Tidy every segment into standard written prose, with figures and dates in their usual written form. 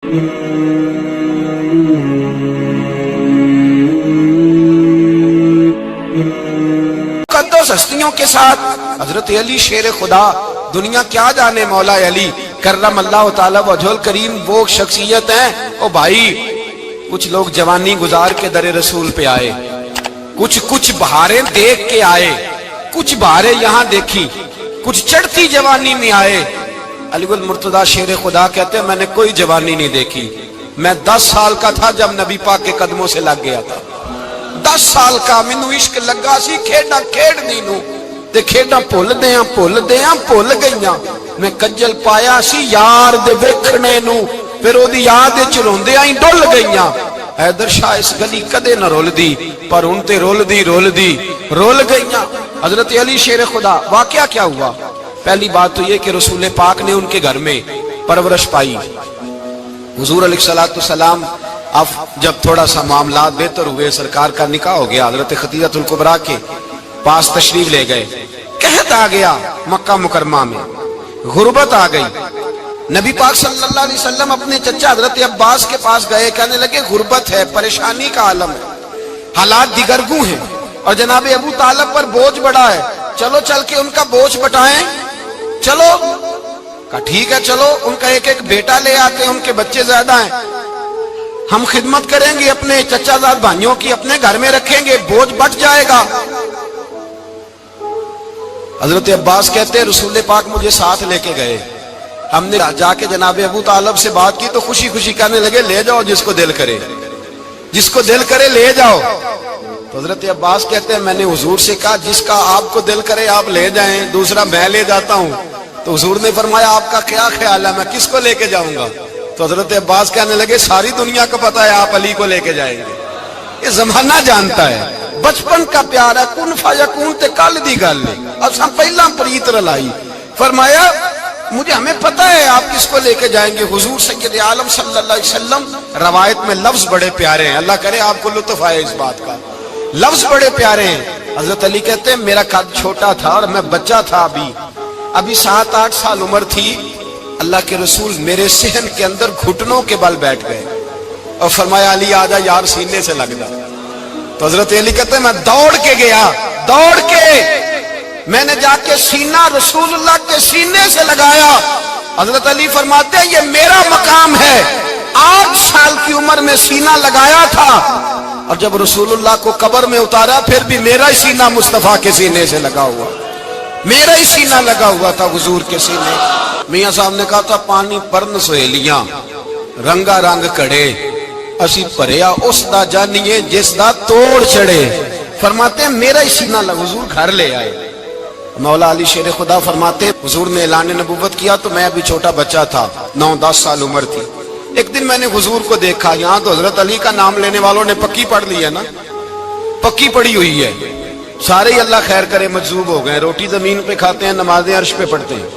مقدس ہستیوں کے ساتھ حضرت علی شیر خدا، دنیا کیا جانے مولا علی کرم اللہ تعالی وجہ الکریم وہ شخصیت ہیں۔ او بھائی، کچھ لوگ جوانی گزار کے در رسول پہ آئے، کچھ بہاریں دیکھ کے آئے، کچھ بہاریں یہاں دیکھی، کچھ چڑھتی جوانی میں آئے۔ علی گل مرتضی شیر خدا کہتے ہیں میں نے کوئی جوانی نہیں دیکھی، میں 10 سال کا تھا جب نبی پاک کے قدموں سے لگ گیا تھا۔ 10 سال کا مینوں عشق لگا سی، کھیڈاں کھیڈنی نو تے کھیڈاں بھول گئیاں۔ میں کجل پایا سی یار دے ویکھنے نو، پھر او دی یاد وچ روندیاں ہی ڈل گئیاں۔ حیدر شاہ اس گلی کدے نہ رول دی، پر ہن تے رول گئیاں۔ حضرت علی شیر خدا، واقعہ کیا ہوا؟ پہلی بات تو یہ کہ رسول پاک نے ان کے گھر میں پرورش پائی۔ حضور علیہ السلام اب جب تھوڑا سا معاملات بہتر ہوئے، سرکار کا نکاح ہو گیا، حضرت خدیجہ الکبریٰ کے پاس تشریف لے گئے۔ قحط آ گیا مکہ مکرمہ میں، غربت آ گئی۔ نبی پاک صلی اللہ علیہ وسلم اپنے چچا حضرت عباس کے پاس گئے، کہنے لگے غربت ہے، پریشانی کا عالم ہے، حالات دیگرگوں ہیں، اور جناب ابو طالب پر بوجھ بڑا ہے، چلو چل کے ان کا بوجھ بٹائیں۔ چلو کہا ٹھیک ہے، چلو ان کا ایک بیٹا لے آتے ہیں، ان کے بچے زیادہ ہیں، ہم خدمت کریں گے اپنے چچا زاد بھائیوں کی، اپنے گھر میں رکھیں گے، بوجھ بٹ جائے گا۔ حضرت عباس کہتے ہیں رسول پاک مجھے ساتھ لے کے گئے، ہم نے جا کے جناب ابو طالب سے بات کی تو خوشی خوشی کہنے لگے لے جاؤ جس کو دل کرے لے جاؤ۔ تو حضرت عباس کہتے ہیں میں نے حضور سے کہا جس کا آپ کو دل کرے آپ لے جائیں، دوسرا میں لے جاتا ہوں۔ تو حضور نے فرمایا آپ کا کیا خیال ہے، میں کس کو لے کے جاؤں گا؟ تو حضرت عباس کہنے لگے ساری دنیا کو پتا ہے آپ علی کو لے کے جائیں گے، یہ زمانہ جانتا ہے، بچپن کا پیار ہے، کن فیکون تے کل دی گل نہیں، اساں پہلا پریت رلائی۔ فرمایا ہمیں پتا ہے آپ کس کو لے کے جائیں گے، حضور سید عالم صلی اللہ علیہ وسلم۔ روایت میں لفظ بڑے پیارے ہیں، اللہ کرے آپ کو لطف آئے اس بات کا، لفظ بڑے پیارے ہیں۔ حضرت علی کہتے ہیں میرا قد چھوٹا تھا اور میں بچہ تھا، ابھی 7-8 سال عمر تھی، اللہ کے رسول میرے صحن کے اندر گھٹنوں کے بل بیٹھ گئے اور فرمایا علی آجا یار سینے سے لگ جا۔ تو حضرت علی کہتے ہیں میں دوڑ کے گیا، میں نے جا کے سینہ رسول اللہ کے سینے سے لگایا۔ حضرت علی فرماتے ہیں یہ میرا مقام ہے، 8 سال کی عمر میں سینہ لگایا تھا، اور جب رسول اللہ کو قبر میں اتارا پھر بھی میرا ہی سینہ مصطفیٰ کے سینے سے لگا ہوا، میرا ہی سینہ لگا ہوا تھا حضور کے سینے۔ میاں صاحب نے کہا تھا پانی پرن سہیلیاں رنگا رنگ کڑے، اسی پریا اس دا جانیے جس دا توڑ چڑے۔ فرماتے ہیں میرا ہی سینہ لگا، حضور گھر لے آئے۔ مولا علی شیر خدا فرماتے ہیں حضور نے اعلان نبوت کیا تو میں ابھی چھوٹا بچہ تھا، 9-10 سال عمر تھی۔ ایک دن میں نے حضور کو دیکھا، یہاں تو حضرت علی کا نام لینے والوں نے پکی پڑھ لی ہے نا، پکی پڑھی ہوئی ہے، سارے ہی اللہ خیر کرے مجذوب ہو گئے، روٹی زمین پہ کھاتے ہیں، نمازیں عرش پہ پڑھتے ہیں،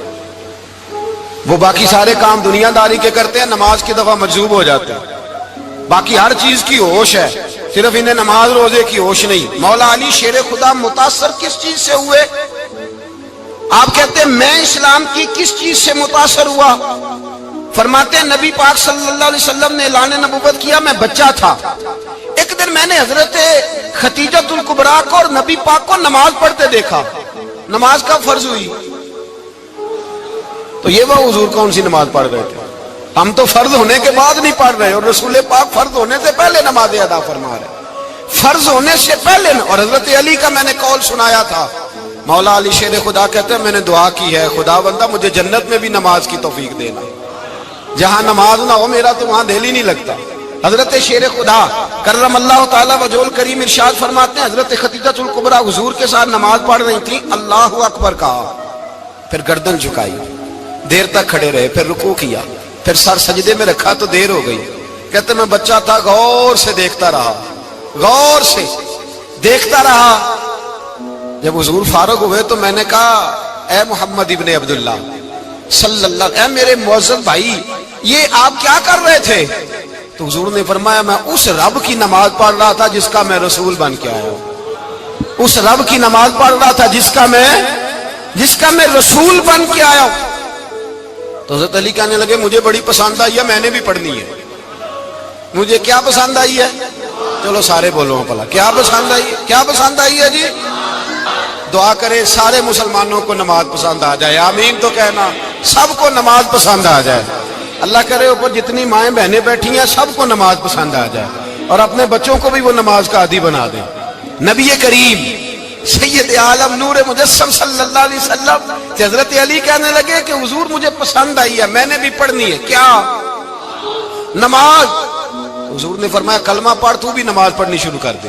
وہ باقی سارے کام دنیا داری کے کرتے ہیں، نماز کی دفعہ مجذوب ہو جاتے ہیں، باقی ہر چیز کی ہوش ہے، صرف انہیں نماز روزے کی ہوش نہیں۔ مولا علی شیر خدا متاثر کس چیز سے ہوئے؟ آپ کہتے ہیں میں اسلام کی کس چیز سے متاثر ہوا؟ فرماتے ہیں نبی پاک صلی اللہ علیہ وسلم نے اعلان نبوت کیا، میں بچہ تھا، ایک دن میں نے حضرت خدیجہ الکبریٰ کو اور نبی پاک کو نماز پڑھتے دیکھا۔ نماز کا فرض ہوئی تو یہ وہ حضور کون سی نماز پڑھ رہے تھے؟ ہم تو فرض ہونے کے بعد نہیں پڑھ رہے، اور رسول پاک فرض ہونے سے پہلے نماز ادا فرما رہے، فرض ہونے سے پہلے۔ اور حضرت علی کا میں نے قول سنایا تھا، مولا علی شیر خدا کہتے ہیں میں نے دعا کی ہے خدا بندہ مجھے جنت میں بھی نماز کی توفیق دینا، جہاں نماز نہ ہو میرا تو وہاں دل ہی نہیں لگتا۔ حضرت شیر خدا کرم اللہ تعالی وجہ الکریم ارشاد فرماتے ہیں حضرت خدیجہ الکبریٰ حضور کے ساتھ نماز پڑھ رہی تھی، اللہ اکبر کہا، پھر گردن جھکائی، دیر تک کھڑے رہے، پھر رکوع کیا، پھر سر سجدے میں رکھا تو دیر ہو گئی۔ کہتے میں بچہ تھا، غور سے دیکھتا رہا، جب حضور فارغ ہوئے تو میں نے کہا اے محمد ابن عبداللہ صلی اللہ، اے میرے معزز بھائی یہ آپ کیا کر رہے تھے؟ تو حضور نے فرمایا میں اس رب کی نماز پڑھ رہا تھا جس کا میں رسول بن کے آیا ہوں، اس رب کی نماز پڑھ رہا تھا جس کا میں رسول بن کے آیا ہوں۔ تو حضرت علی کہنے لگے مجھے بڑی پسند آئی ہے، میں نے بھی پڑھنی ہے۔ مجھے کیا پسند آئی ہے؟ چلو سارے بولو پلا کیا پسند آئی ہے؟ کیا پسند آئی ہے جی؟ دعا کرے سارے مسلمانوں کو نماز پسند آ جائے، آمین تو کہنا، سب کو نماز پسند آ جائے۔ اللہ کرے اوپر جتنی مائیں بہنیں بیٹھی ہیں سب کو نماز پسند آ جائے، اور اپنے بچوں کو بھی وہ نماز کا عادی بنا دیں۔ نبی کریم سید عالم نور مجسم صلی اللہ علیہ وسلم حضرت علی کہنے لگے کہ حضور مجھے پسند آئی ہے، میں نے بھی پڑھنی ہے، کیا؟ نماز۔ حضور نے فرمایا کلمہ پڑھ، تو بھی نماز پڑھنی شروع کر دے۔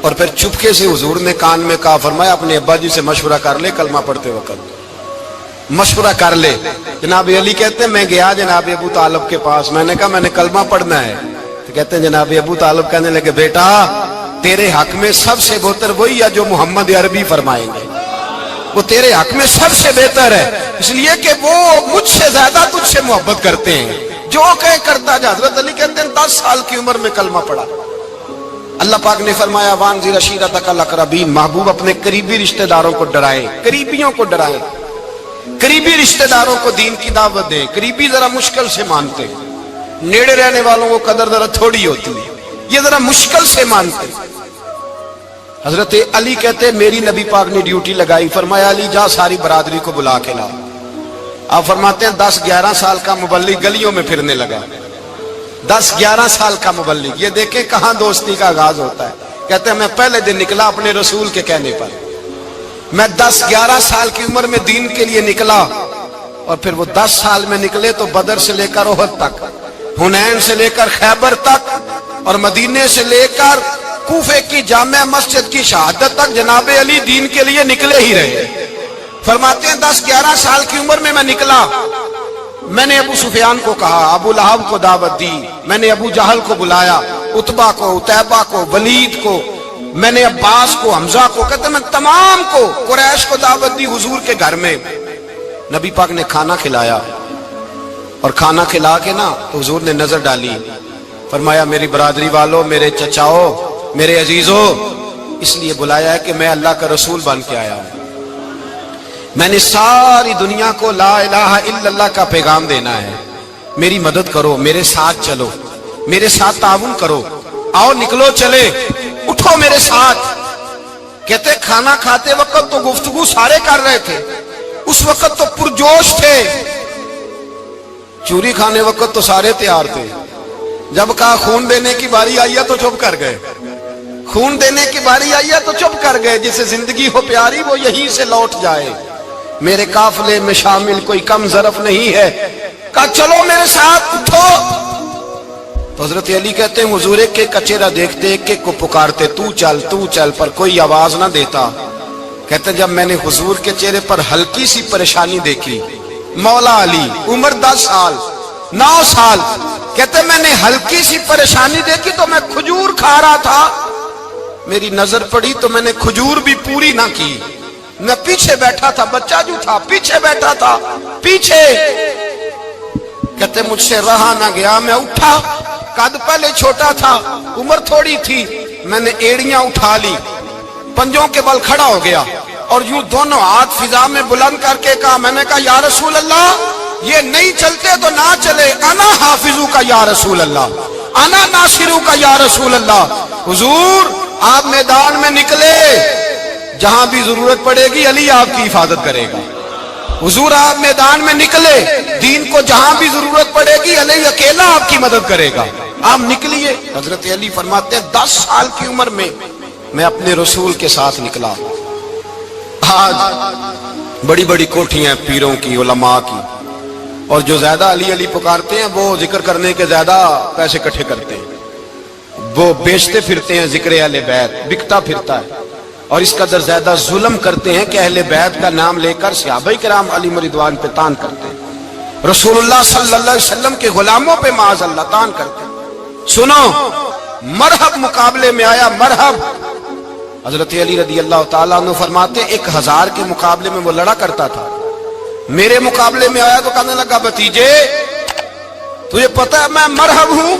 اور پھر چپکے سے حضور نے کان میں کہا، فرمایا اپنے ابا جی سے مشورہ کر لے کلمہ پڑھتے وقت، مشورہ کر لے۔ جناب علی کہتے ہیں میں گیا جناب ابو طالب کے پاس، میں نے کہا میں نے کلمہ پڑھنا ہے، تو کہتے ہیں جناب ابو طالب کہنے لگے بیٹا تیرے حق میں سب سے بہتر وہی ہے جو محمد عربی فرمائیں گے، وہ تیرے حق میں سب سے بہتر ہے، اس لیے کہ وہ مجھ سے زیادہ تجھ سے محبت کرتے ہیں، جو کہے کرتا جا۔ حضرت علی کہتے ہیں 10 سال کی عمر میں کلمہ پڑھا۔ اللہ پاک نے فرمایا وانذر عشیرتک الاقربین، محبوب اپنے قریبی رشتہ داروں کو ڈرائیں، قریبیوں کو ڈرائیں، قریبی رشتہ داروں کو دین کی دعوت دیں۔ قریبی ذرا مشکل سے مانتے، نیڑے رہنے والوں کو قدر ذرا تھوڑی ہوتی ہے، یہ ذرا مشکل سے مانتے۔ حضرت علی کہتے میری نبی پاک نے ڈیوٹی لگائی، فرمایا علی جا ساری برادری کو بلا کے لا۔ آپ فرماتے ہیں 10-11 سال کا مبلغ گلیوں میں پھرنے لگا، 10-11 سال کا مبلغ، یہ دیکھیں کہاں دوستی کا آغاز ہوتا ہے۔ کہتے ہیں میں پہلے دن نکلا اپنے رسول کے کہنے پر، میں 10-11 سال کی عمر میں دین کے لیے نکلا، اور پھر وہ 10 سال میں نکلے تو بدر سے لے کر احد تک، حنین سے لے کر خیبر تک، اور مدینے سے لے کر کوفے کی جامع مسجد کی شہادت تک جناب علی دین کے لیے نکلے ہی رہے۔ فرماتے ہیں 10-11 سال کی عمر میں نکلا، میں نے ابو سفیان کو کہا، ابو لہب کو دعوت دی، میں نے ابو جہل کو بلایا، عتبہ کو، عتیبہ کو، ولید کو، میں نے عباس کو، حمزہ کو، کہتے میں تمام کو، قریش کو دعوت دی حضور کے گھر میں۔ نبی پاک نے کھانا کھلایا، اور کھانا کھلا کے نا تو حضور نے نظر ڈالی، فرمایا میری برادری والوں، میرے چچاؤ، میرے عزیزوں، اس لیے بلایا ہے کہ میں اللہ کا رسول بن کے آیا ہوں، میں نے ساری دنیا کو لا الہ الا اللہ کا پیغام دینا ہے، میری مدد کرو، میرے ساتھ چلو، میرے ساتھ تعاون کرو، آؤ نکلو چلے، اٹھو میرے ساتھ۔ کہتے کھانا کھاتے وقت تو گفتگو سارے کر رہے تھے، اس وقت تو پرجوش تھے، چوری کھانے وقت تو سارے تیار تھے، جب کہا خون دینے کی باری آئی ہے تو چپ کر گئے، خون دینے کی باری آئی ہے تو چپ کر گئے، جسے زندگی ہو پیاری وہ یہیں سے لوٹ جائے، میرے قافلے میں شامل کوئی کم ظرف نہیں ہے، کہا چلو میرے ساتھ اٹھو۔ تو حضرت علی کہتے ہیں حضور ایک ایک کا چہرہ دیکھتے، ایک ایک کو پکارتے، تو چل، پر کوئی آواز نہ دیتا۔ کہتے جب میں نے حضور کے چہرے پر ہلکی سی پریشانی دیکھی، مولا علی عمر 10 سال 9 سال، کہتے میں نے ہلکی سی پریشانی دیکھی تو میں کھجور کھا رہا تھا، میری نظر پڑی تو میں نے کھجور بھی پوری نہ کی، میں پیچھے بیٹھا تھا، بچہ جو تھا پیچھے بیٹھا تھا، پیچھے۔ کہتے مجھ سے رہا نہ گیا، میں اٹھا، قد پہلے چھوٹا تھا، عمر تھوڑی تھی، میں نے ایڑیاں اٹھا لی، پنجوں کے بل کھڑا ہو گیا، اور یوں دونوں ہاتھ فضا میں بلند کر کے کہا، میں نے کہا یا رسول اللہ یہ نہیں چلتے تو نہ چلے، انا حافظو کا یا رسول اللہ، انا ناصرو کا یا رسول اللہ۔ حضور آپ میدان میں نکلے، جہاں بھی ضرورت پڑے گی علی آپ کی حفاظت کرے گا، حضور آپ میدان میں نکلے، دین کو جہاں بھی ضرورت پڑے گی علی اکیلا آپ کی مدد کرے گا، آپ نکلیے۔ حضرت علی فرماتے ہیں 10 سال کی عمر میں میں اپنے رسول کے ساتھ نکلا۔ آج بڑی بڑی کوٹھیاں پیروں کی، علماء کی، اور جو زیادہ علی علی پکارتے ہیں وہ ذکر کرنے کے زیادہ پیسے اکٹھے کرتے ہیں، وہ بیچتے پھرتے ہیں ذکر اہل بیت، بکتا پھرتا ہے، اور اس قدر زیادہ ظلم کرتے ہیں کہ اہل بیت کا نام لے کر صحابہ کرام علی رضوان پہ تان کرتے ہیں، رسول اللہ صلی اللہ علیہ وسلم کے غلاموں پہ معاذ اللہ تان کرتے ہیں۔ سنو، مرحب مقابلے میں آیا، مرحب۔ حضرت علی رضی اللہ تعالیٰ عنہ فرماتے 1000 کے مقابلے میں وہ لڑا کرتا تھا، میرے مقابلے میں آیا تو کہنے لگا بھتیجے تجھے پتا ہے میں مرحب ہوں،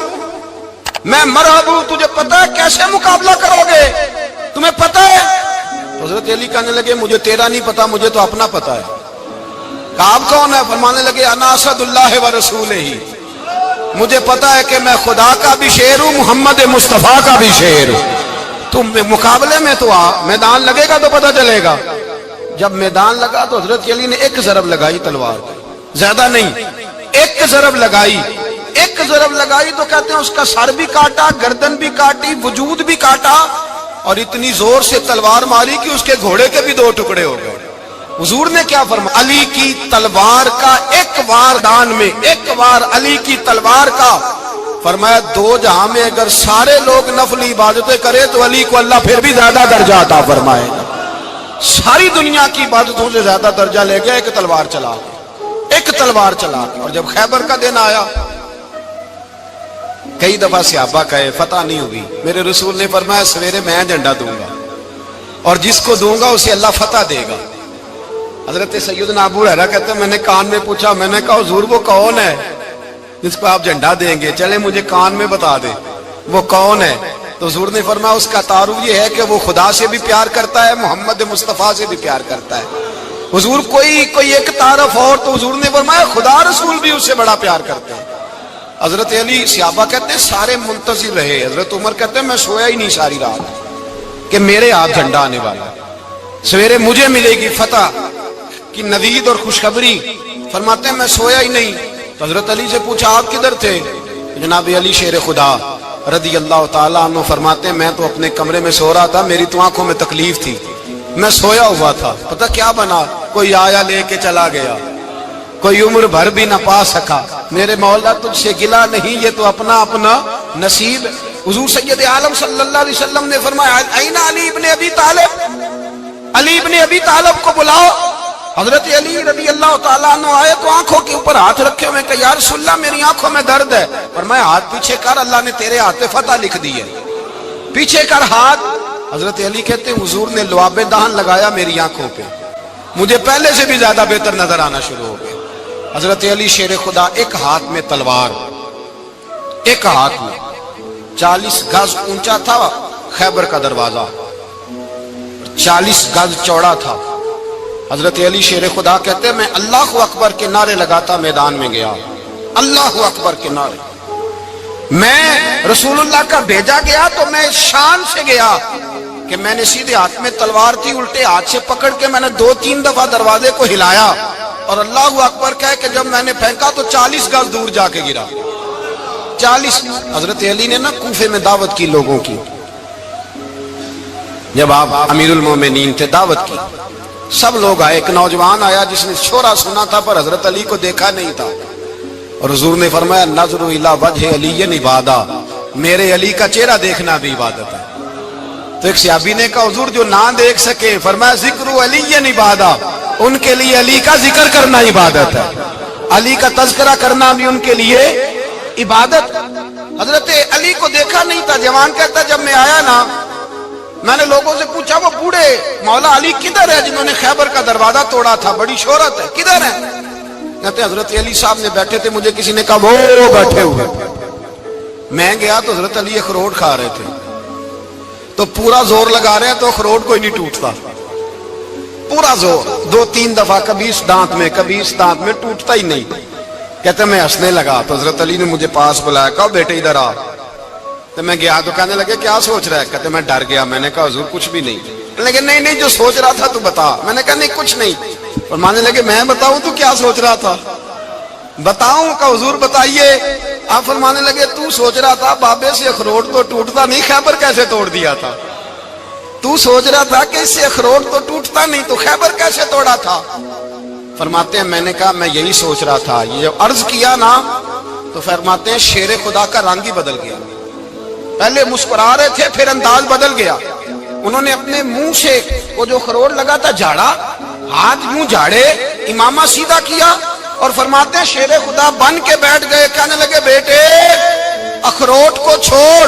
میں مرحب ہوں، تجھے پتا ہے کیسے مقابلہ کرو گے، تمہیں پتا ہے؟ حضرت علی کہنے لگے مجھے تیرا نہیں پتا، مجھے تو اپنا پتا ہے۔ کہا آپ کون ہے؟ فرمانے لگے انا اسد اللہ و رسولہ ہی، مجھے پتا ہے کہ میں خدا کا بھی شیر ہوں، محمد مصطفیٰ کا بھی شیر ہوں۔ تم مقابلے میں تو آ، میدان لگے گا تو پتہ چلے گا۔ جب میدان لگا تو حضرت علی نے ایک ضرب لگائی تلوار کی، زیادہ نہیں، ایک ضرب لگائی۔ ایک ضرب لگائی تو کہتے ہیں اس کا سر بھی کاٹا، گردن بھی کاٹی، وجود بھی کاٹا، اور اتنی زور سے تلوار ماری کہ اس کے گھوڑے کے بھی دو ٹکڑے ہو گئے۔ حضور نے کیا فرمایا؟ علی کی تلوار کا ایک وار دان میں، ایک وار علی کی تلوار کا، فرمایا دو جہاں میں اگر سارے لوگ نفل عبادتیں کرے تو علی کو اللہ پھر بھی زیادہ درجہ عطا فرمائے گا۔ ساری دنیا کی عبادتوں سے زیادہ درجہ لے گیا ایک تلوار چلا کے، ایک تلوار چلا کے۔ اور جب خیبر کا دن آیا، کئی دفعہ صحابہ کہے فتح نہیں ہوگی، میرے رسول نے فرمایا سویرے میں جھنڈا دوں گا اور جس کو دوں گا اسے اللہ فتح دے گا۔ حضرت سیدنا ابو ہریرہ کہتے ہیں میں نے کان میں پوچھا، میں نے کہا حضور وہ کون ہے جس کو آپ جھنڈا دیں گے؟ چلے مجھے کان میں بتا دے وہ کون ہے۔ تو حضور نے فرمایا اس کا تعارف یہ ہے کہ وہ خدا سے بھی پیار کرتا ہے، محمد مصطفیٰ سے بھی پیار کرتا ہے۔ حضور کوئی ایک تعارف اور، تو حضور نے فرمایا خدا رسول بھی اس سے بڑا پیار کرتے ہیں۔ حضرت علی، صحابہ کہتے ہیں سارے منتظر رہے۔ حضرت عمر کہتے ہیں میں سویا ہی نہیں ساری رات کہ میرے ہاتھ جھنڈا آنے والا، سویرے مجھے ملے گی فتح کی نوید اور خوشخبری۔ فرماتے ہیں میں سویا ہی نہیں۔ تو حضرت علی سے پوچھا آپ کدھر تھے؟ جناب علی شیر خدا رضی اللہ تعالیٰ عنہ فرماتے ہیں میں تو اپنے کمرے میں سو رہا تھا، میری تو آنکھوں میں تکلیف تھی، میں سویا ہوا تھا، پتہ کیا بنا، کوئی آیا لے کے چلا گیا، کوئی عمر بھر بھی نہ پا سکا۔ میرے مولا تجھ سے گلا نہیں، یہ تو اپنا اپنا نصیب۔ حضور سید عالم صلی اللہ علیہ وسلم نے فرمایا این علی ابن ابی طالب، علی ابن ابی طالب کو بلاؤ۔ حضرت علی رضی اللہ تعالیٰ عنہ آئے تو آنکھوں کے اوپر ہاتھ رکھے ہوئے کہ یا رسول اللہ میری آنکھوں میں درد ہے۔ فرمایا ہاتھ پیچھے کر، اللہ نے تیرے ہاتھ پہ فتح لکھ دی ہے، پیچھے کر ہاتھ۔ حضرت علی کہتے ہیں حضور نے لعاب دہن لگایا میری آنکھوں پہ، مجھے پہلے سے بھی زیادہ بہتر نظر آنا شروع ہو گیا۔ حضرت علی شیر خدا، ایک ہاتھ میں تلوار، ایک ہاتھ میں 40 گز اونچا تھا خیبر کا دروازہ، 40 گز چوڑا تھا۔ حضرت علی شیر خدا کہتے ہیں میں اللہ اکبر کے نعرے لگاتا میدان میں گیا، اللہ اکبر کے نعرے۔ میں رسول اللہ کا بھیجا گیا تو میں شان سے گیا کہ میں نے سیدھے ہاتھ میں تلوار تھی، الٹے ہاتھ سے پکڑ کے میں نے 2-3 دفعہ دروازے کو ہلایا اور اللہ اکبر کہہ کہ جب میں نے پھینکا تو 40 گز دور جا کے گرا، 40۔ حضرت علی نے نا کوفے میں دعوت کی لوگوں کی، جب آپ امیر المومنین تھے، دعوت کی، سب لوگ آئے۔ ایک نوجوان آیا جس نے شورا سنا تھا پر حضرت علی کو دیکھا نہیں تھا، اور حضور نے فرمایا نظر الی وجہ علی عبادہ، میرے علی کا چہرہ دیکھنا بھی عبادت ہے۔ تو ایک صحابی نے کہا حضور جو نہ دیکھ سکے، فرمایا ذکر علی عبادہ، ان کے لیے علی کا ذکر کرنا عبادت ہے، علی کا تذکرہ کرنا بھی ان کے لیے عبادت۔ حضرت علی کو دیکھا نہیں تھا۔ جوان کہتا جب میں آیا نا، میں نے لوگوں سے پوچھا وہ بوڑھے مولا علی کدھر ہے جنہوں نے خیبر کا دروازہ توڑا تھا، بڑی شہرت ہے، کدھر ہے؟ کہتے حضرت علی صاحب نے بیٹھے تھے، مجھے کسی نے کہا وہ بیٹھے ہوئے۔ میں گیا تو حضرت علی اخروٹ کھا رہے تھے، تو پورا زور لگا رہے ہیں تو اخروٹ کوئی نہیں ٹوٹتا، پورا زور 2-3 دفعہ، کبھی اس دانت میں کبھی اس دانت میں، ٹوٹتا ہی نہیں۔ کہتے میں ہنسنے لگا تو حضرت علی نے مجھے پاس بلایا، کہا بیٹے ادھر آ۔ تو میں گیا تو کہنے لگے کیا سوچ رہا ہے؟ کہتے میں ڈر گیا۔ میں نے کہا حضور کچھ بھی نہیں۔ لیکن نہیں جو سوچ رہا تھا تو بتا۔ میں نے کہا نہیں کچھ نہیں۔ فرمانے لگے میں بتاؤں تو کیا سوچ رہا تھا؟ بتاؤں؟ کہ حضور بتائیے۔ آپ فرمانے لگے تو سوچ رہا تھا بابے سے اخروٹ تو ٹوٹتا نہیں، خیبر کیسے توڑ دیا تھا؟ تو سوچ رہا تھا کہ اس سے اخروٹ تو ٹوٹتا نہیں تو خیبر کیسے توڑا تھا؟ فرماتے ہیں میں نے کہا میں یہی سوچ رہا تھا۔ یہ جب عرض کیا نا تو فرماتے ہیں شیر خدا کا رنگ ہی بدل گیا، پہلے مسکرا رہے تھے پھر انداز بدل گیا۔ انہوں نے اپنے منہ سے وہ جو خروٹ لگا تھا جھاڑا، ہاتھ یوں جھاڑے، امامہ سیدھا کیا اور فرماتے ہیں شیر خدا بن کے بیٹھ گئے۔ کہنے لگے بیٹے اخروٹ کو چھوڑ،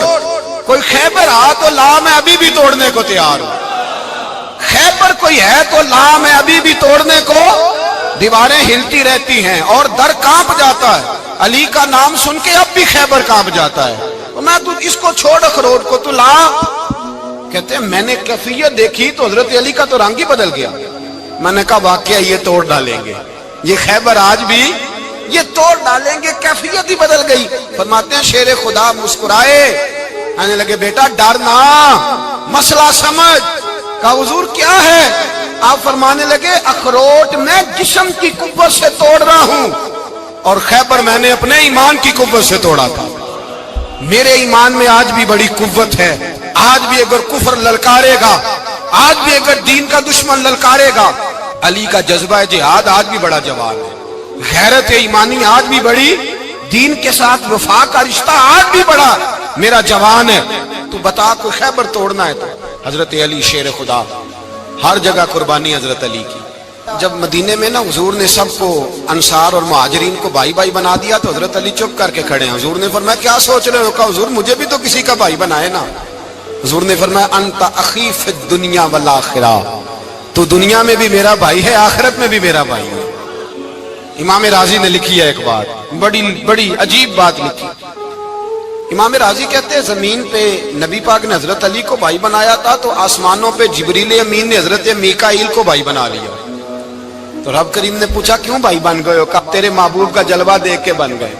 کوئی خیبر آ تو لا، میں ابھی بھی توڑنے کو تیار ہوں۔ خیبر کوئی ہے تو لا، میں ابھی بھی توڑنے کو۔ دیواریں ہلتی رہتی ہیں اور در کانپ جاتا ہے، علی کا نام سن کے اب بھی خیبر کانپ جاتا ہے۔ میں تو اس کو چھوڑ اخروٹ کو تو لا۔ کہتے ہیں میں نے کیفیت دیکھی تو حضرت علی کا تو رنگ ہی بدل گیا۔ میں نے کہا واقعہ یہ توڑ ڈالیں گے، یہ خیبر آج بھی یہ توڑ ڈالیں گے، کیفیت ہی بدل گئی۔ فرماتے ہیں شیر خدا مسکرائے، آنے لگے بیٹا ڈرنا، مسئلہ سمجھ۔ کہا حضور کیا ہے؟ آپ فرمانے لگے اخروٹ میں جسم کی قوت سے توڑ رہا ہوں، اور خیبر میں نے اپنے ایمان کی قوت سے توڑا تھا۔ میرے ایمان میں آج بھی بڑی قوت ہے، آج بھی اگر کفر للکارے گا، آج بھی اگر دین کا دشمن للکارے گا، علی کا جذبہ جہاد آج بھی بڑا جوان ہے، غیرت ایمانی آج بھی بڑی، دین کے ساتھ وفا کا رشتہ آج بھی بڑا میرا جوان ہے۔ تو بتا کو خیبر توڑنا ہے تو حضرت علی شیر خدا، ہر جگہ قربانی حضرت علی کی۔ جب مدینے میں نا حضور نے سب کو انصار اور مہاجرین کو بھائی بھائی بنا دیا تو حضرت علی چپ کر کے کھڑے ہیں۔ حضور نے فرمایا کیا سوچ رہے ہو؟ کہا حضور مجھے بھی تو کسی کا بھائی بنائے نا۔ حضور نے فرمایا انت اخی فی الدنیا والآخرہ، تو دنیا میں بھی میرا بھائی ہے، آخرت میں بھی میرا بھائی ہے۔ امام راضی نے لکھی ہے ایک بات، بڑی عجیب بات لکھی۔ امام راضی کہتے ہیں زمین پہ نبی پاک نے حضرت علی کو بھائی بنایا تھا تو آسمانوں پہ جبریل امین نے حضرت میکائیل کو بھائی بنا لیا۔ تو رب کریم نے پوچھا کیوں بھائی بن گئے ہو؟ کہا تیرے محبوب کا جلوہ دیکھ کے بن گئے۔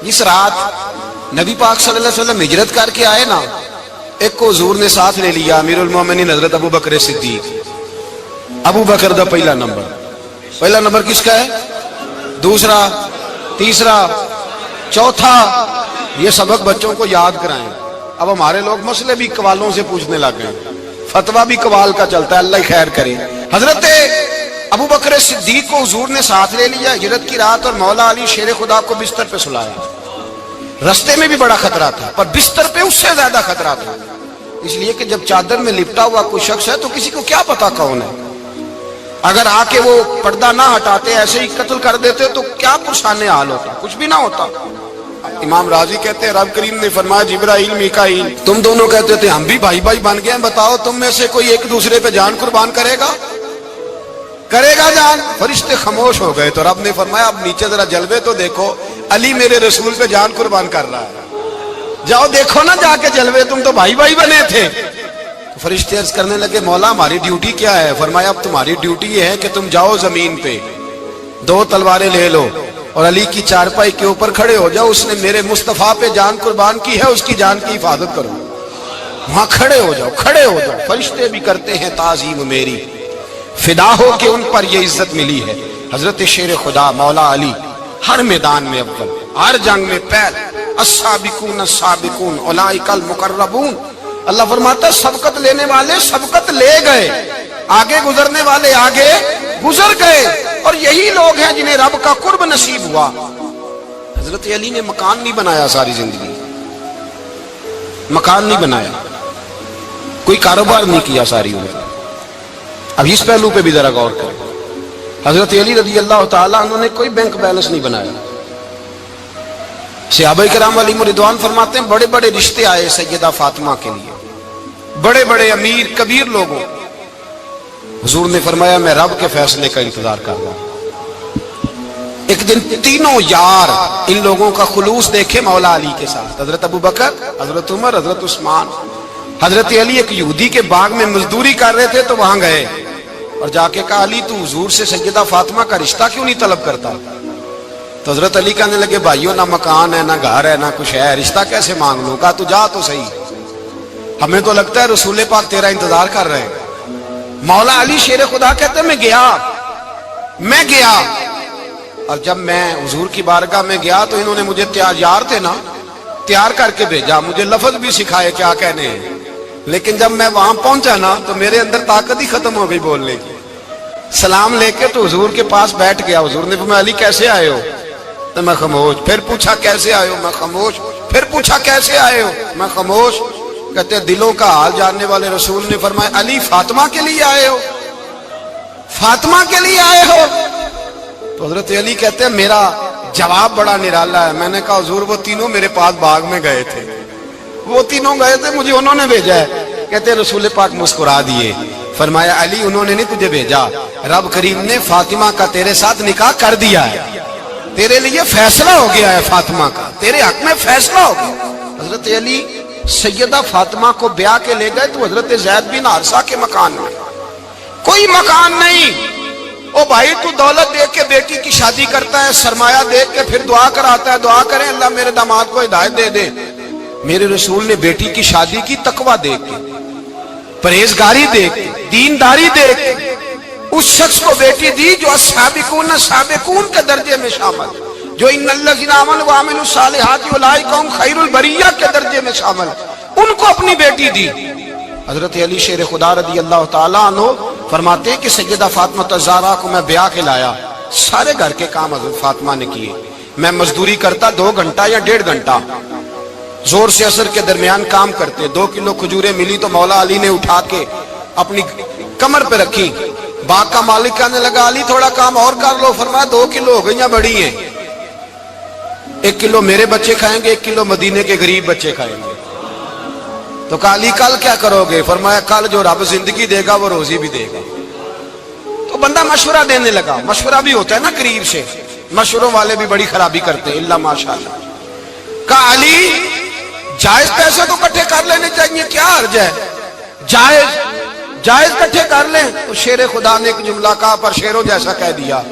اس رات نبی پاک صلی اللہ علیہ وسلم ہجرت کر کے آئے نا، ایک کو حضور نے ساتھ لے لیا، امیر المومنین حضرت ابو بکر صدیق۔ ابو بکر دا پہلا نمبر کس کا ہے؟ دوسرا، تیسرا، چوتھا، یہ سبق بچوں کو یاد کرائیں۔ اب ہمارے لوگ مسئلے بھی قوالوں سے پوچھنے لگ گئے، فتویٰ بھی قوال کا چلتا ہے، اللہ ہی خیر کرے۔ حضرت ابو بکر صدیق کو حضور نے ساتھ لے لیا ہجرت کی رات، اور مولا علی شیر خدا کو بستر پہ سلایا۔ رستے میں بھی بڑا خطرہ تھا، پر بستر پہ اس سے زیادہ خطرہ تھا، اس لیے کہ جب چادر میں لپٹا ہوا کوئی شخص ہے تو کسی کو کیا پتا کون ہے، اگر آ کے وہ پردہ نہ ہٹاتے ایسے ہی قتل کر دیتے تو کیا پرسان حال ہوتا، کچھ بھی نہ ہوتا۔ امام راضی کہتے ہیں رب کریم نے فرمایا جبرائیل میکائیل تم دونوں کہتے تھے ہم بھی بھائی بھائی بن گئے ہیں، بتاؤ تم میں سے کوئی ایک دوسرے پہ جان قربان کرے گا جان؟ فرشتے خاموش ہو گئے تو رب نے فرمایا اب نیچے ذرا جلوے تو دیکھو، علی میرے رسول پہ جان قربان کر رہا ہے، جاؤ دیکھو نا جا کے جلوے، تم تو بھائی بھائی بنے تھے۔ فرشتے عرض کرنے لگے مولا ہماری ڈیوٹی کیا ہے؟ فرمایا اب تمہاری ڈیوٹی یہ ہے کہ تم جاؤ زمین پہ، دو تلواریں لے لو اور علی کی چارپائی کے اوپر کھڑے ہو جاؤ، اس نے میرے مصطفیٰ پہ جان قربان کی ہے، اس کی جان کی حفاظت کرو۔ وہاں کھڑے ہو جاؤ۔ فرشتے بھی کرتے ہیں تعظیم میری، فدا ہو کہ ان پر یہ عزت ملی ہے۔ حضرت شیر خدا مولا علی ہر میدان میں اول، ہر جنگ میں پہل، السابقون السابقون اولئک المقربون۔ اللہ فرماتا ہے سبقت لینے والے سبقت لے گئے، آگے گزرنے والے آگے گزر گئے، اور یہی لوگ ہیں جنہیں رب کا قرب نصیب ہوا۔ حضرت علی نے مکان نہیں بنایا، ساری زندگی مکان نہیں بنایا، کوئی کاروبار نہیں کیا ساری عمر۔ اب اس پہلو پہ بھی ذرا غور کریں، حضرت علی رضی اللہ تعالیٰ انہوں نے کوئی بینک بیلنس نہیں بنایا۔ صحابہ کرام علیہم رضوان فرماتے ہیں بڑے بڑے رشتے آئے سیدہ فاطمہ کے لیے، بڑے بڑے امیر کبیر لوگوں، حضور نے فرمایا میں رب کے فیصلے کا انتظار کر رہا ہوں۔ ایک دن تینوں یار ان لوگوں کا خلوص دیکھے مولا علی کے ساتھ، حضرت ابو بکر، حضرت عمر، حضرت عثمان۔ حضرت علی ایک یہودی کے باغ میں مزدوری کر رہے تھے تو وہاں گئے اور جا کے کہا علی تو حضور سے سیدہ فاطمہ کا رشتہ کیوں نہیں طلب کرتا؟ تو حضرت علی کہنے لگے بھائیو نہ مکان ہے، نہ گھر ہے، نہ کچھ ہے، رشتہ کیسے مانگ لوں؟ کہا تو جا تو صحیح، ہمیں تو لگتا ہے رسول پاک تیرا انتظار کر رہے ہیں۔ مولا علی شیر خدا کہتے ہیں میں گیا اور جب میں حضور کی بارگاہ میں گیا تو انہوں نے مجھے یار تھے نا، تیار کر کے بھیجا، مجھے لفظ بھی سکھائے کیا کہنے ہیں، لیکن جب میں وہاں پہنچا نا تو میرے اندر طاقت ہی ختم ہو گئی بولنے کی۔ سلام لے کے تو حضور کے پاس بیٹھ گیا، حضور نے فرمایا علی کیسے آئے ہو؟ تو میں خاموش، پھر پوچھا کیسے آئے ہو؟ میں خاموش، پھر پوچھا کیسے آئے ہو؟ میں خاموش۔ کہتے ہیں دلوں کا حال جاننے والے رسول نے فرمایا علی فاطمہ کے لیے آئے ہو؟ فاطمہ کے لیے آئے ہو؟ تو حضرت علی کہتے ہیں میرا جواب بڑا نرالا ہے۔ میں نے کہا حضور وہ تینوں میرے پاس باغ میں گئے تھے، وہ تینوں گئے تھے، مجھے انہوں نے بھیجا ہے۔ کہتے ہیں رسول پاک مسکرا دیے، فرمایا علی انہوں نے نہیں تجھے بھیجا، رب کریم نے فاطمہ کا تیرے ساتھ نکاح کر دیا ہے، تیرے لیے فیصلہ ہو گیا ہے، فاطمہ کا تیرے حق میں فیصلہ ہو گیا۔ حضرت علی سیدہ فاطمہ کو بیاہ کے لے گئے تو حضرت زید بن حارثہ کے مکان میں، کوئی مکان نہیں، او بھائی تو دولت دیکھ کے بیٹی کی شادی کرتا ہے، سرمایہ دیکھ کے پھر دعا کراتا ہے، دعا کریں اللہ میرے داماد کو ہدایت دے دے۔ میرے رسول نے بیٹی کی شادی کی تقوی دیکھ کے، پرہیزگاری دیکھ کے، دینداری دیکھ کے اس شخص کو بیٹی دی جو السابقون السابقون کے درجے میں شامل، جو ان الذین آمنوا وعملوا الصالحات اولئک هم خیر البریہ کے درجے میں شامل، ان کو اپنی بیٹی دی۔ حضرت علی شیر خدا رضی اللہ تعالیٰ عنہ فرماتے ہیں کہ سیدہ فاطمہ الزہرا کو میں بیاہ کے لایا، سارے گھر کے کام حضرت فاطمہ نے کیے، میں مزدوری کرتا 2 گھنٹہ یا 1.5 گھنٹہ، زور سے عصر کے درمیان کام کرتے، 2 کلو کھجوریں ملی تو مولا علی نے اٹھا کے اپنی کمر پہ رکھی، باغ کا مالک کہنے لگا علی تھوڑا کام اور کر لو، فرمایا 2 کلو ہو گئیں بڑی ہیں، 1 کلو میرے بچے کھائیں گے، 1 کلو مدینے کے غریب بچے کھائیں گے۔ تو کہا علی کل کیا کرو گے؟ فرمایا کل جو رب زندگی دے گا وہ روزی بھی دے گا۔ تو بندہ مشورہ دینے لگا، مشورہ بھی ہوتا ہے نا قریب سے، مشوروں والے بھی بڑی خرابی کرتے ہیں، اللہ ماشاءاللہ۔ کہا علی جائز پیسے تو کٹھے کر لینے چاہیے، کیا حرج ہے، جائز کٹھے کر لیں۔ تو شیر خدا نے ایک جملہ کہا پر شیروں جیسا کہہ دیا۔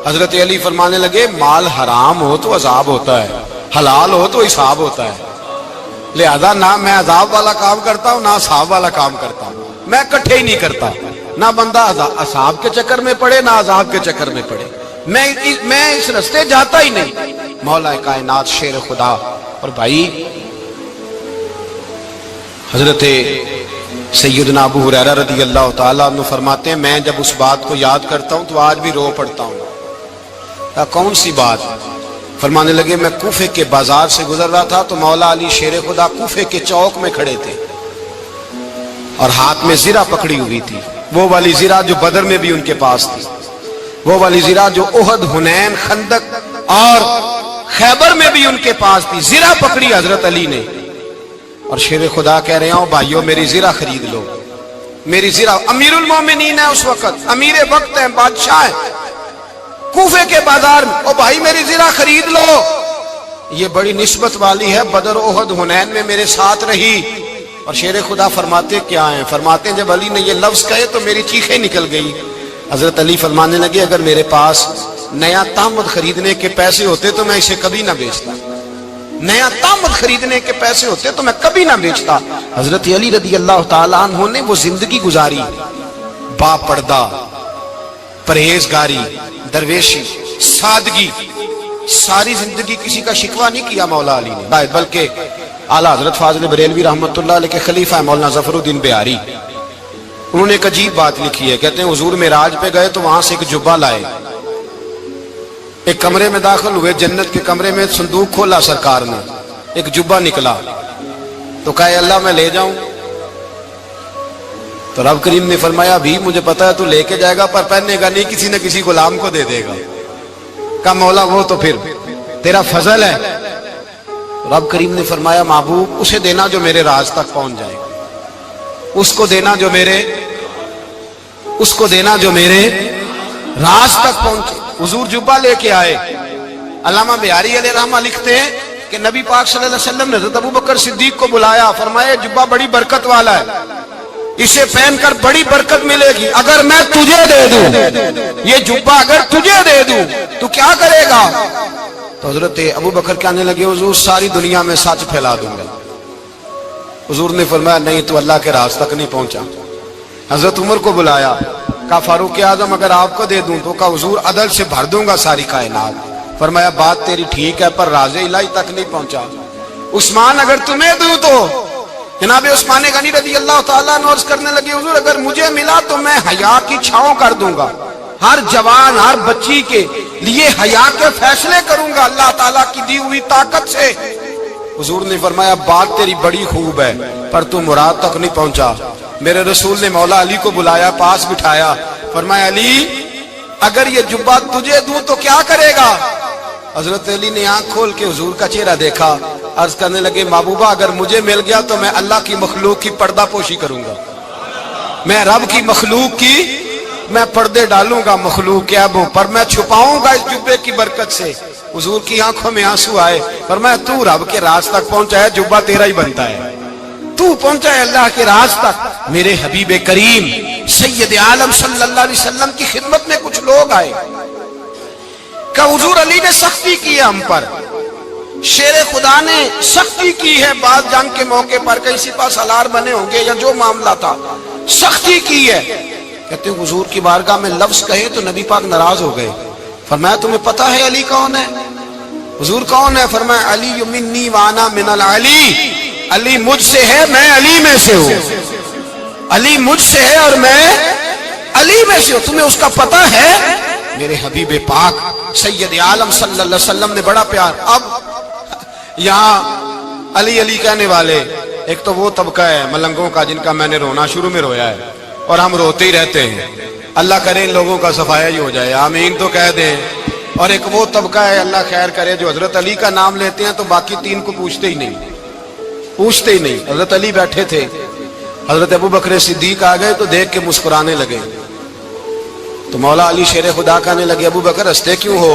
حضرت علی فرمانے لگے مال حرام ہو تو عذاب ہوتا ہے، حلال ہو تو حساب ہوتا ہے، لہذا نہ میں عذاب والا کام کرتا ہوں نہ حساب والا کام کرتا ہوں، میں کٹھے ہی نہیں کرتا، نہ بندہ عذاب کے چکر میں پڑے نہ عذاب کے چکر میں پڑے، میں اس رستے جاتا ہی نہیں۔ مولا کائنات شیر خدا۔ اور بھائی حضرت سیدنا ابو ہریرہ رضی اللہ تعالیٰ عنہ فرماتے ہیں میں جب اس بات کو یاد کرتا ہوں تو آج بھی رو پڑتا ہوں۔ کون سی بات؟ فرمانے لگے میں کوفے کے بازار سے گزر رہا تھا تو مولا علی شیر خدا کوفے کے چوک میں کھڑے تھے اور ہاتھ میں زرہ پکڑی ہوئی تھی، وہ والی زرہ جو بدر میں بھی ان کے پاس تھی، وہ والی زرہ جو احد، حنین، خندق اور خیبر میں بھی ان کے پاس تھی، زرہ پکڑی حضرت علی نے اور شیر خدا کہہ رہے ہوں بھائیو میری زرہ خرید لو، میری زرہ۔ امیر المومنین ہے اس وقت، امیر وقت ہے، بادشاہ ہے، کوفے کے بازار میں، او بھائی میری زرہ خرید لو، یہ بڑی نسبت والی ہے، بدر، احد، حنین میں میرے ساتھ رہی۔ اور شیر خدا فرماتے کیا ہیں؟ فرماتے ہیں جب علی نے یہ لفظ کہے تو میری چیخیں نکل گئی۔ حضرت علی فرمانے لگے اگر میرے پاس نیا تامد خریدنے کے پیسے ہوتے تو میں اسے کبھی نہ بیچتا، نیا تامد خریدنے کے پیسے ہوتے تو میں کبھی نہ بیچتا۔ حضرت علی رضی اللہ تعالیٰ عنہ نے وہ زندگی گزاری، با پردہ، پرہیزگاری، درویشی، سادگی، ساری زندگی کسی کا شکوہ نہیں کیا مولا علی نے، بلکہ اعلیٰ حضرت فاضل بریلوی رحمۃ اللہ علیہ کے خلیفہ مولانا ظفر الدین بہاری، انہوں نے ایک عجیب بات لکھی ہے، کہتے ہیں حضور معراج پہ گئے تو وہاں سے ایک جبہ لائے، ایک کمرے میں داخل ہوئے، جنت کے کمرے میں صندوق کھولا سرکار نے، ایک جبہ نکلا تو کہا اللہ میں لے جاؤں؟ تو رب کریم نے فرمایا بھی مجھے پتا ہے تو لے کے جائے گا پر پہننے گا نہیں، کسی نہ کسی غلام کو دے دے گا۔ کہا مولا وہ تو پھر تیرا فضل ہے۔ رب کریم نے فرمایا محبوب اسے دینا جو میرے راز تک پہنچ جائے، اس کو دینا جو میرے راز تک پہنچے۔ حضور جبہ لے کے آئے۔ علامہ بہاری علیہ رحمہ لکھتے ہیں کہ نبی پاک صلی اللہ علیہ وسلم نے حضرت ابوبکر صدیق کو بلایا، فرمایا جبہ بڑی برکت والا ہے، اسے پہن کر بڑی برکت ملے گی، اگر میں تجھے دے دوں یہ جبہ، اگر تجھے دے دوں تو کیا کرے گا؟ تو حضرت ابوبکر کہنے لگے حضور ساری دنیا میں سچ پھیلا دوں گا۔ حضور نے فرمایا نہیں تو اللہ کے راز تک نہیں پہنچا۔ حضرت عمر کو بلایا، کہا فاروق اعظم اگر آپ کو دے دوں تو کہا حضور عدل سے بھر دوں گا ساری کائنات۔ فرمایا بات تیری ٹھیک ہے پر راز الہی تک نہیں پہنچا۔ عثمان اگر تمہیں دوں تو جناب عثمان غنی رضی اللہ تعالیٰ عنہ عرض کرنے لگے حضور اگر مجھے ملا تو میں حیا کی چھاؤں کر دوں گا، ہر جوان ہر بچی کے لیے حیا کے فیصلے کروں گا اللہ تعالیٰ کی دی ہوئی طاقت سے۔ حضور نے فرمایا بات تیری بڑی خوب ہے پر تو مراد تک نہیں پہنچا۔ میرے رسول نے مولا علی کو بلایا، پاس بٹھایا، فرمایا علی اگر یہ جبہ تجھے دوں تو کیا کرے گا؟ حضرت علی نے آنکھ کھول کے حضور کا چہرہ دیکھا، عرض کرنے لگے محبوبہ اگر مجھے مل گیا تو میں اللہ کی مخلوق کی پردہ پوشی کروں گا، میں رب کی مخلوق کی میں پردے ڈالوں گا مخلوق کے عیبوں پر، میں چھپاؤں گا اس جبے کی برکت سے۔ حضور کی آنکھوں میں آنسو آئے، فرمایا تو رب کے راز تک پہنچا ہے، جبہ تیرا ہی بنتا ہے، تو پہنچا ہے اللہ کے راز تک۔ میرے حبیب کریم سید عالم صلی اللہ علیہ وسلم کی خدمت میں کچھ لوگ آئے کہ حضور علی نے سختی کی ہے ہم پر، شیر خدا نے سختی کی ہے، بعد جنگ کے موقع پر کہیں سپاہ سالار بنے ہوں گے یا جو معاملہ تھا، سختی کی ہے۔ کہتے ہیں حضور کی بارگاہ میں لفظ کہے تو نبی پاک ناراض ہو گئے۔ فرمایا تمہیں پتہ ہے علی کون ہے؟ حضور کون ہے؟ فرمایا علی منی وانا من العلی، علی مجھ سے ہے میں علی میں سے ہوں، علی مجھ سے ہے اور میں علی میں سے ہوں، تمہیں اس کا پتہ ہے؟ میرے حبیب پاک سید عالم صلی اللہ علیہ وسلم نے بڑا پیار۔ اب یہاں علی علی کہنے والے ایک تو وہ طبقہ ہے ملنگوں کا جن کا میں نے رونا شروع میں رویا ہے اور ہم روتے ہی رہتے ہیں، اللہ کرے ان لوگوں کا صفایا ہی ہو جائے، آمین تو کہہ دیں۔ اور ایک وہ طبقہ ہے اللہ خیر کرے جو حضرت علی کا نام لیتے ہیں تو باقی تین کو پوچھتے ہی نہیں، پوچھتے ہی نہیں۔ حضرت علی بیٹھے تھے، حضرت ابو بکر صدیق آ گئے تو دیکھ کے مسکرانے لگے، تو مولا علی شیر خدا کہنے لگے ابو بکر ہنستے کیوں ہو؟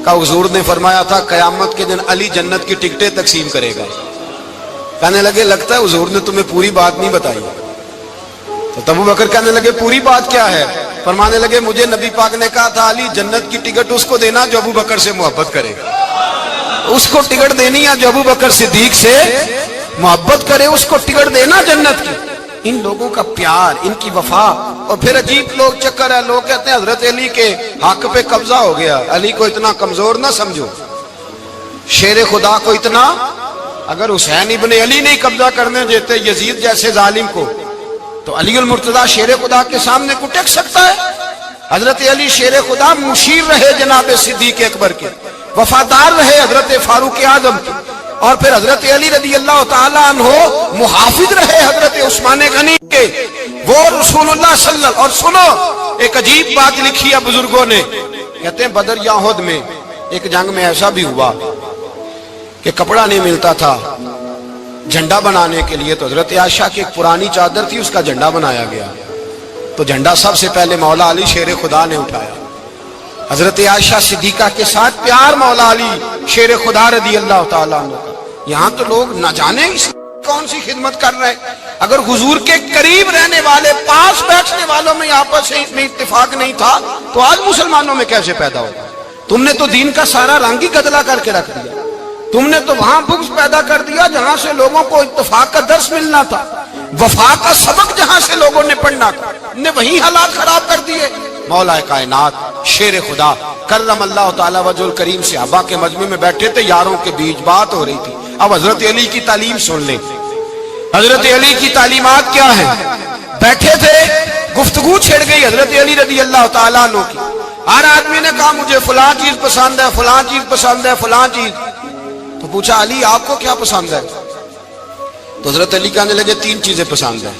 کہا حضور نے فرمایا تھا قیامت کے دن علی جنت کی ٹکٹیں تقسیم کرے گا۔ کہنے لگے لگتا ہے حضور نے تمہیں پوری بات نہیں بتائی۔ تو ابو بکر کہنے لگے پوری بات کیا ہے؟ فرمانے لگے مجھے نبی پاک نے کہا تھا علی جنت کی ٹکٹ اس کو دینا جو ابو بکر سے محبت کرے گا، اس کو ٹکٹ دینی ہے جو ابو بکر صدیق سے محبت کرے، اس کو ٹکٹ دینا جنت کی۔ ان لوگوں کا پیار، ان کی وفا۔ اور پھر عجیب لوگ چکر ہے، لوگ کہتے ہیں حضرت علی کے حق پہ قبضہ ہو گیا، علی کو اتنا کمزور نہ سمجھو، شیر خدا کو اتنا، اگر حسین ابن علی نہیں قبضہ کرنے دیتے یزید جیسے ظالم کو تو علی المرتضیٰ شیر خدا کے سامنے کو ٹک سکتا ہے؟ حضرت علی شیر خدا مشیر رہے جناب صدیق اکبر کے، وفادار رہے حضرت فاروق اعظم کے، اور پھر حضرت علی رضی اللہ تعالیٰ عنہ محافظ رہے حضرت عثمان غنی کے، وہ رسول اللہ صلی اللہ۔ اور سنو ایک عجیب بات لکھی ہے بزرگوں نے، کہتے ہیں بدر یا احد میں ایک جنگ میں ایسا بھی ہوا کہ کپڑا نہیں ملتا تھا جھنڈا بنانے کے لیے، تو حضرت عائشہ کی ایک پرانی چادر تھی، اس کا جھنڈا بنایا گیا، تو جھنڈا سب سے پہلے مولا علی شیر خدا نے اٹھایا۔ حضرت عائشہ صدیقہ کے ساتھ پیار مولا علی شیر خدا رضی اللہ تعالیٰ عنہ کا۔ یہاں تو لوگ نہ جانے اس کون سی خدمت کر رہے ہیں۔ اگر حضور کے قریب رہنے والے، پاس بیٹھنے والوں میں آپس میں اتفاق نہیں تھا تو آج مسلمانوں میں کیسے پیدا ہوگا؟ تم نے تو دین کا سارا رنگ ہی گدلا کر کے رکھ دیا، تم نے تو وہاں بغض پیدا کر دیا جہاں سے لوگوں کو اتفاق کا درس ملنا تھا، وفا کا سبق جہاں سے لوگوں نے پڑھنا تھا، نے وہی حالات خراب کر دیے۔ مولا کائنات شیر خدا کرم اللہ تعالی وجہ الکریم صحابہ کے مجمع میں بیٹھے تھے، یاروں کے بیچ بات ہو رہی تھی۔ اب حضرت علی کی تعلیم سن لیں، حضرت علی کی تعلیمات کیا ہے؟ بیٹھے تھے، گفتگو چھڑ گئی حضرت علی رضی اللہ تعالیٰ عنہ کی، ہر آدمی نے کہا مجھے فلاں چیز پسند ہے، فلاں چیز پسند ہے، فلاں چیز۔ تو پوچھا علی آپ کو کیا پسند ہے؟ تو حضرت علی کہنے لگے تین چیزیں پسند ہیں۔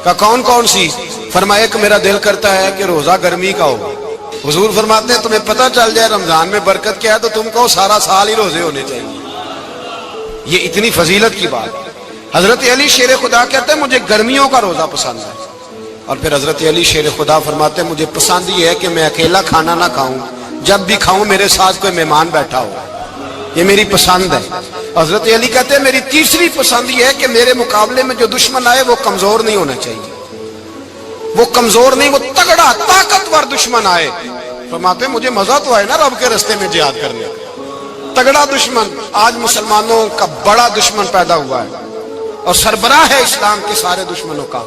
کہا کون کون سی؟ فرمایا ایک میرا دل کرتا ہے کہ روزہ گرمی کا ہو۔ حضور فرماتے ہیں تمہیں پتہ چل جائے رمضان میں برکت کیا ہے تو تم کو سارا سال ہی روزے ہونے چاہیے، یہ اتنی فضیلت کی بات۔ حضرت علی شیر خدا کہتے ہیں مجھے گرمیوں کا روزہ پسند ہے، اور پھر حضرت علی شیر خدا فرماتے ہیں مجھے پسند یہ ہے کہ میں اکیلا کھانا نہ کھاؤں، جب بھی کھاؤں میرے ساتھ کوئی مہمان بیٹھا ہو، یہ میری پسند ہے۔ حضرت علی کہتے ہیں میری تیسری پسند یہ ہے کہ میرے مقابلے میں جو دشمن آئے وہ کمزور نہیں ہونا چاہیے، وہ کمزور نہیں، وہ تگڑا طاقتور دشمن آئے۔ فرماتے ہیں مجھے مزہ تو آئے نا رب کے راستے میں جہاد کرنے کا، تگڑا دشمن۔ آج مسلمانوں کا بڑا دشمن پیدا ہوا ہے اور سربراہ ہے اسلام کے سارے دشمنوں کا،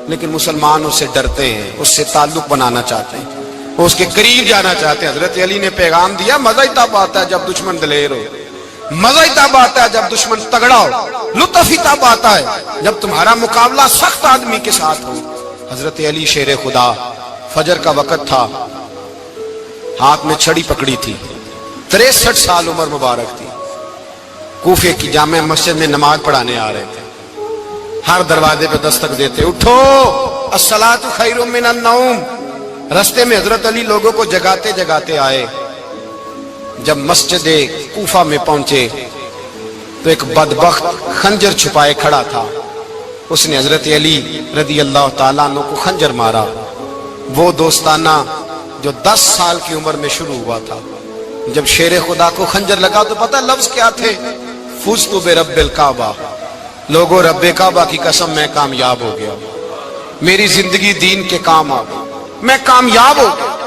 لیکن مسلمان اس سے ڈرتے ہیں، اس سے تعلق بنانا چاہتے ہیں، وہ اس کے قریب جانا چاہتے ہیں۔ حضرت علی نے پیغام دیا مزہ ہی تب آتا ہے جب دشمن دلیر ہو، مزہ ہی تب آتا ہے جب دشمن تگڑا ہو، لطف ہی تب آتا ہے جب تمہارا مقابلہ سخت آدمی کے ساتھ ہو۔ حضرت علی شیر خدا، فجر کا وقت تھا، ہاتھ میں چھڑی پکڑی تھی، 63 سال عمر مبارک تھی، کوفے کی جامع مسجد میں نماز پڑھانے آ رہے تھے، ہر دروازے پہ دستک دیتے اٹھو الصلاۃ خیر من النوم۔ رستے میں حضرت علی لوگوں کو جگاتے جگاتے آئے، جب مسجد کوفہ میں پہنچے تو ایک بدبخت خنجر چھپائے کھڑا تھا، اس نے حضرت علی رضی اللہ تعالیٰ عنہ کو خنجر مارا۔ وہ دوستانہ جو 10 سال کی عمر میں شروع ہوا تھا، جب شیر خدا کو خنجر لگا تو پتہ لفظ کیا تھے؟ فزت برب الکعبہ، لوگوں رب کعبہ کی قسم میں کامیاب ہو گیا، میری زندگی دین کے کام آ گئی، میں کامیاب ہو گیا۔